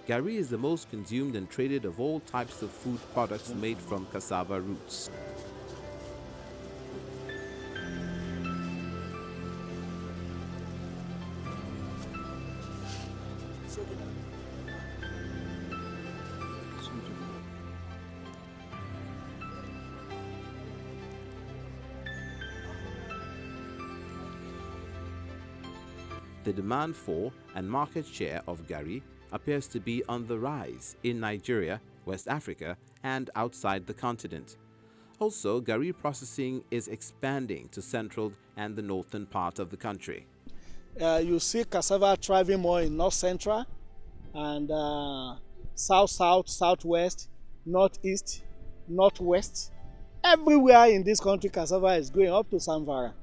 Gari is the most consumed and traded of all types of food products made from cassava roots. The demand for and market share of Gari appears to be on the rise in Nigeria, West Africa, and outside the continent. Also, Gari processing is expanding to central and the northern part of the country. You see cassava thriving more in north central and south, southwest, northeast, northwest. Everywhere in this country, cassava is going up to Samvara.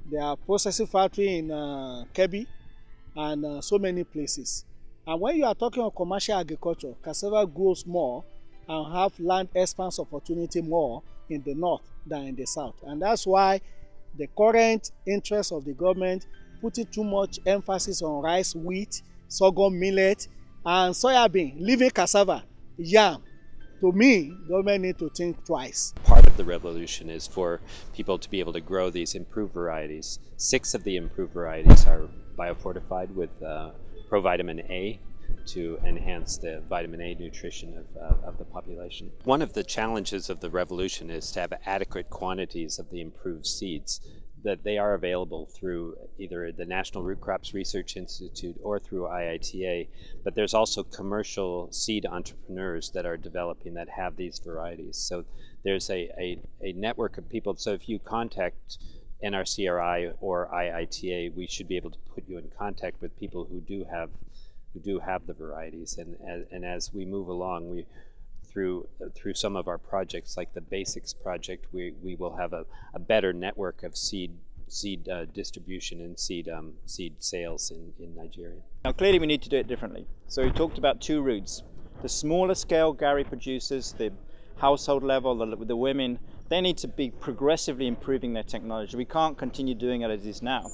There are processing factory in Kebbi and so many places. And when you are talking of commercial agriculture, cassava grows more and have land expanse opportunity more in the north than in the south. And that's why the current interest of the government putting too much emphasis on rice, wheat, sorghum, millet, and soybean, leaving cassava, yam. To me, government need to think twice. Part of the revolution is for people to be able to grow these improved varieties. 6 of the improved varieties are biofortified with provitamin A to enhance the vitamin A nutrition of the population. One of the challenges of the revolution is to have adequate quantities of the improved seeds, that they are available through either the National Root Crops Research Institute or through IITA, but there's also commercial seed entrepreneurs that are developing that have these varieties. So there's a network of people. So if you contact NRCRI or IITA, we should be able to put you in contact with people who do have the varieties. And as we move along, through some of our projects, like the Basics project, we will have a better network of seed distribution and seed sales in Nigeria. Now clearly we need to do it differently. So we talked about 2 routes. The smaller scale Gari producers, the household level, the women, they need to be progressively improving their technology. We can't continue doing it as it is now.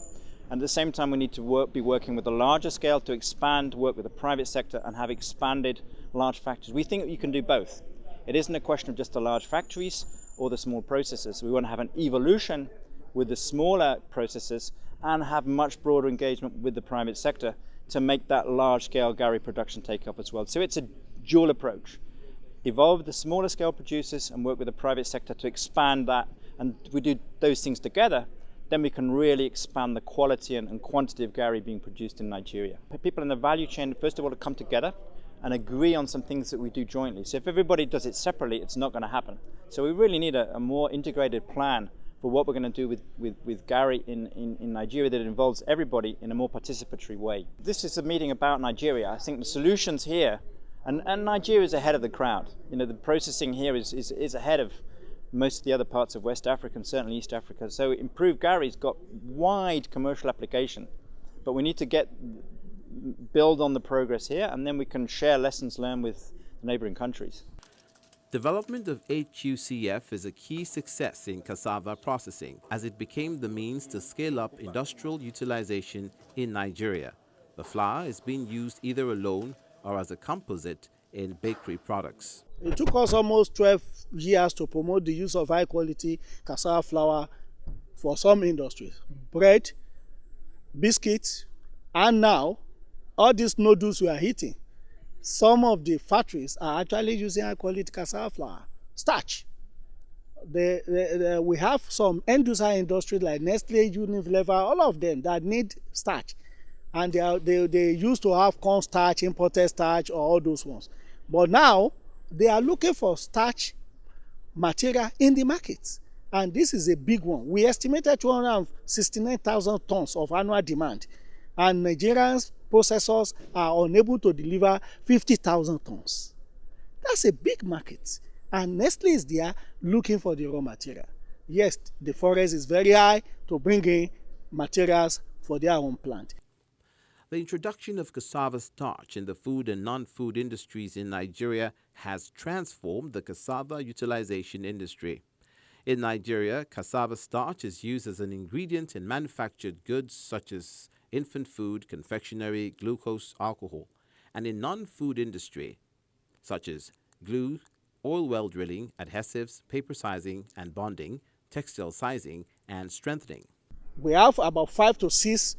And at the same time, we need to be working with a larger scale to expand, work with the private sector and have expanded large factories. We think that you can do both. It isn't a question of just the large factories or the small processors. We want to have an evolution with the smaller processors and have much broader engagement with the private sector to make that large scale Gari production take up as well. So it's a dual approach. Evolve the smaller scale producers and work with the private sector to expand that, and if we do those things together, then we can really expand the quality and quantity of Gari being produced in Nigeria. People in the value chain, first of all, to come together and agree on some things that we do jointly. So if everybody does it separately, it's not going to happen. So we really need a more integrated plan for what we're going to do with Gari in Nigeria that involves everybody in a more participatory way. This is a meeting about Nigeria. I think the solutions here, and Nigeria is ahead of the crowd. You know, the processing here is ahead of most of the other parts of West Africa and certainly East Africa. So improved Gari's got wide commercial application, but we need to build on the progress here, and then we can share lessons learned with the neighboring countries. Development of HUCF is a key success in cassava processing, as it became the means to scale up industrial utilization in Nigeria. The flour is being used either alone or as a composite in bakery products. It took us almost 12 years to promote the use of high quality cassava flour for some industries. Bread, biscuits, and now all these noodles we are eating, some of the factories are actually using high quality cassava flour, starch. We have some end user industries like Nestle, Unilever, all of them that need starch. And they used to have corn starch, imported starch, or all those ones. But now they are looking for starch material in the markets. And this is a big one. We estimated 269,000 tons of annual demand. And Nigerian processors are unable to deliver 50,000 tons. That's a big market. And Nestle is there looking for the raw material. Yes, the forest is very high to bring in materials for their own plant. The introduction of cassava starch in the food and non-food industries in Nigeria has transformed the cassava utilization industry. In Nigeria, cassava starch is used as an ingredient in manufactured goods such as infant food, confectionery, glucose, alcohol, and in non-food industry, such as glue, oil well drilling, adhesives, paper sizing and bonding, textile sizing and strengthening. We have about 5 to 6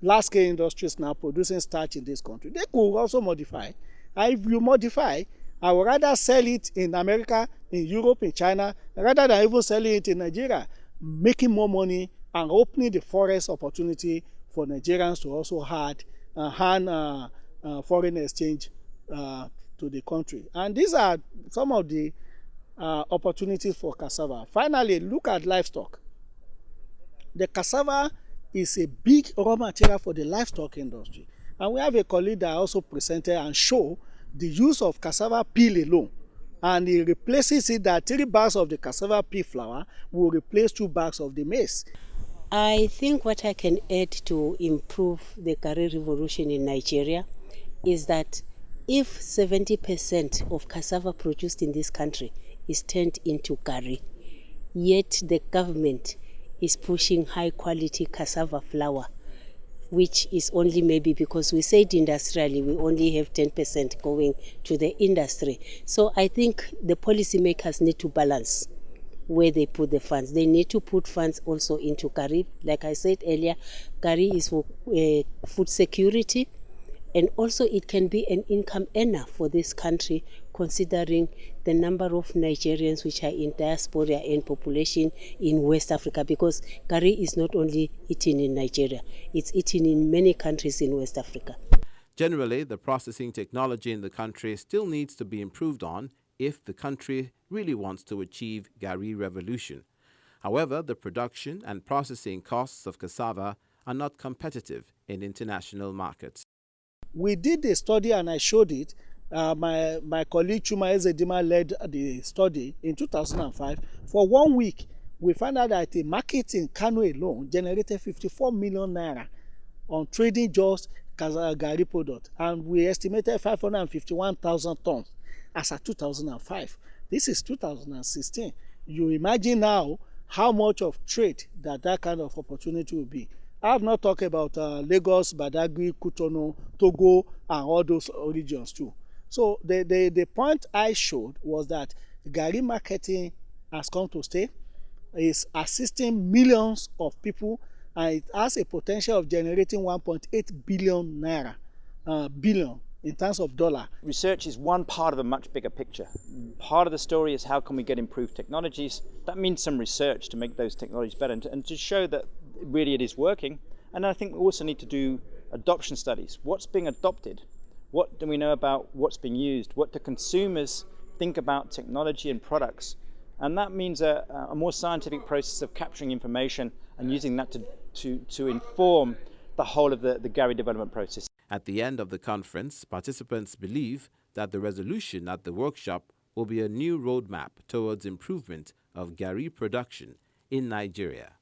large-scale industries now producing starch in this country. They could also modify. And if you modify, I would rather sell it in America, in Europe, in China, rather than even selling it in Nigeria, making more money and opening the forest opportunity for Nigerians to also hand foreign exchange to the country. And these are some of the opportunities for cassava. Finally, look at livestock. The cassava is a big raw material for the livestock industry. And we have a colleague that also presented and showed the use of cassava peel alone. And he replaces it that 3 bags of the cassava pea flour will replace 2 bags of the maize. I think what I can add to improve the Gari revolution in Nigeria is that if 70% of cassava produced in this country is turned into Gari, yet the government is pushing high quality cassava flour, which is only maybe because we said industrially we only have 10% going to the industry. So I think the policymakers need to balance where they put the funds. They need to put funds also into Gari. Like I said earlier, Gari is for food security, and also it can be an income earner for this country, considering the number of Nigerians which are in diaspora and population in West Africa, because Gari is not only eaten in Nigeria, it's eaten in many countries in West Africa. Generally, the processing technology in the country still needs to be improved on if the country really wants to achieve Gari revolution. However, the production and processing costs of cassava are not competitive in international markets. We did a study and I showed it. My colleague Chuma Ezedima led the study in 2005. For 1 week, we found out that the market in Kano alone generated 54 million naira on trading just Gari product, and we estimated 551,000 tons as of 2005. This is 2016. You imagine now how much of trade that kind of opportunity will be. I have not talked about Lagos, Badagry, Cotonou, Togo, and all those regions too. So the point I showed was that Gari marketing has come to stay. It's assisting millions of people, and it has a potential of generating 1.8 billion naira, billion in terms of dollar. Research is one part of a much bigger picture. Part of the story is how can we get improved technologies. That means some research to make those technologies better and to show that really it is working. And I think we also need to do adoption studies. What's being adopted? What do we know about what's being used? What do consumers think about technology and products? And that means a more scientific process of capturing information and using that to inform the whole of the Gari development process. At the end of the conference, participants believe that the resolution at the workshop will be a new roadmap towards improvement of Gari production in Nigeria.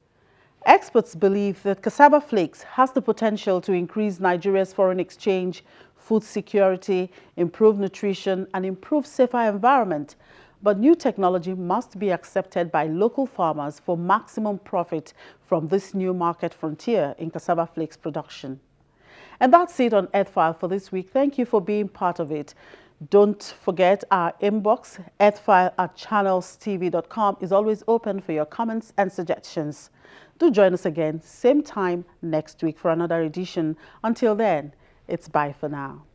Experts believe that cassava flakes has the potential to increase Nigeria's foreign exchange, food security, improve nutrition, and improve safer environment. But new technology must be accepted by local farmers for maximum profit from this new market frontier in cassava flakes production. And that's it on Earthfile for this week. Thank you for being part of it. Don't forget our inbox, earthfile@channelstv.com, is always open for your comments and suggestions. Do join us again, same time next week for another edition. Until then, it's bye for now.